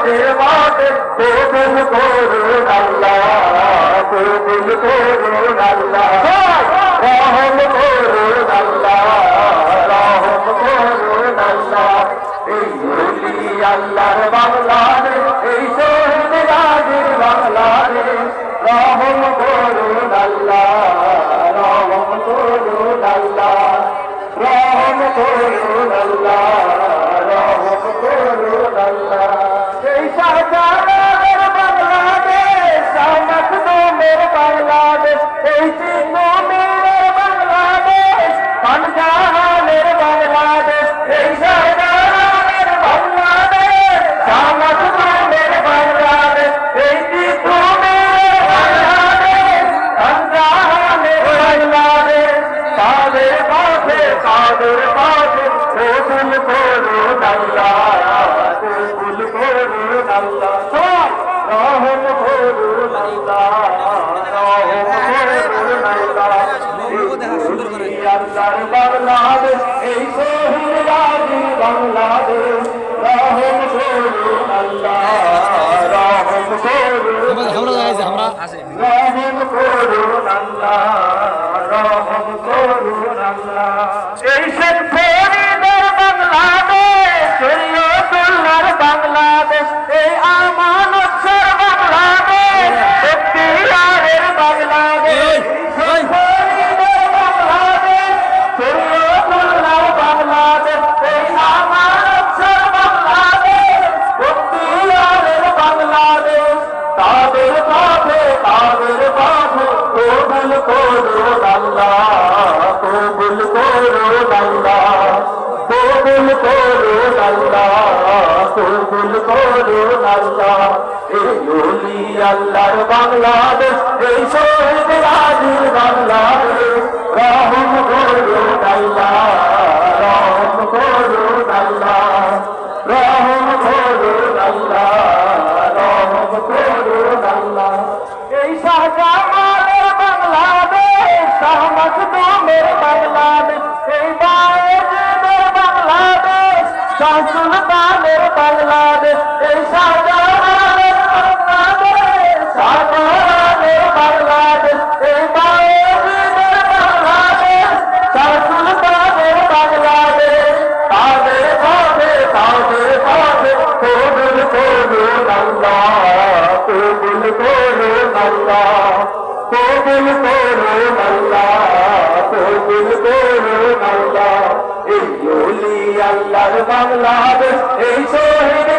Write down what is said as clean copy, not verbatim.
কাজের মাঠে কবুল করুন আল্লাহ, কবুল করুন আল্লাহ, রহম করুন আল্লাহ, রহম করুন আল্লাহ। এই ওলি আল্লাহর বাংলাদেশ, এই শহীদ গাজীর বাংলাদেশ, রহম করুন আল্লাহ, রহম করুন আল্লাহ, রহম করুন আল্লাহ, রহম করুন আল্লাহ। এই শাহজাহানের বাংলাদেশ, শাহ মাখদুমের বাংলাদেশ, এই চিন্নমীরের বাংলাদেশ, খানজাহানের বাংলাদেশ, এই শাহজাহানের বাংলাদেশ, শাহ মাখদুমের বাংলাদেশ, এই চিন্নমীরের বাংলাদেশ, খানজাহানের বাংলাদেশ। তাদের পাশে কবুল করুন আল্লাহ, কবুল করুন আল্লাহ, রহম করুন আল্লাহ, রহম করুন আল্লাহ। আল্লাহর বাংলাদেশ, এই শহীদ গাজী বাংলাদেশ, রহম করুন আল্লাহ, রহম করুন আল্লাহ, রহম করুন আল্লাহ, রহম করুন আল্লাহ। এই শেখ ফরিদের বাংলাদেশ, শরীয়তুল্লাহর বাংলাদেশ, এই আমানতের বাংলাদেশ, এখতিয়ারের বাংলাদেশ, শেখ ফরিদের বাংলাদেশ, শরীয়তুল্লাহর বাংলাদেশ, এই আমানতের বাংলাদেশ, এখতিয়ারের বাংলাদেশ। তাদের পথে কবুল করুন আল্লাহ, কবুল করুন আল্লাহ, কবুল করুন আল্লাহ, কবুল করুন আল্লাহ। এই ওলি আল্লাহর বাংলাদেশ, এই শহীদ গাজীর বাংলাদেশ, রহম করুন আল্লাহ, রহম করুন আল্লাহ, রহম করুন আল্লাহ, রহম করুন আল্লাহ। এই শাহজাহানের বাংলাদেশ, শাহ মাখদুমের বাংলাদেশ, এই বায়েজিদের বাংলাদেশ, শাহ সুলতানের বাংলাদেশ, এই শাহজাহানের বাংলাদেশ, শাহজাহানের বাংলাদেশ, এই বায়েজিদের বাংলাদেশ, শাহ সুলতানের বাংলাদেশ। তাদের পথে কবুল করুন আল্লাহ, কবুল করুন আল্লাহ, কবুল করুন আল্লাহ, কবুল করুন আল্লাহ। এই ওলি আল্লাহর বাংলাদেশ, এই শহীদ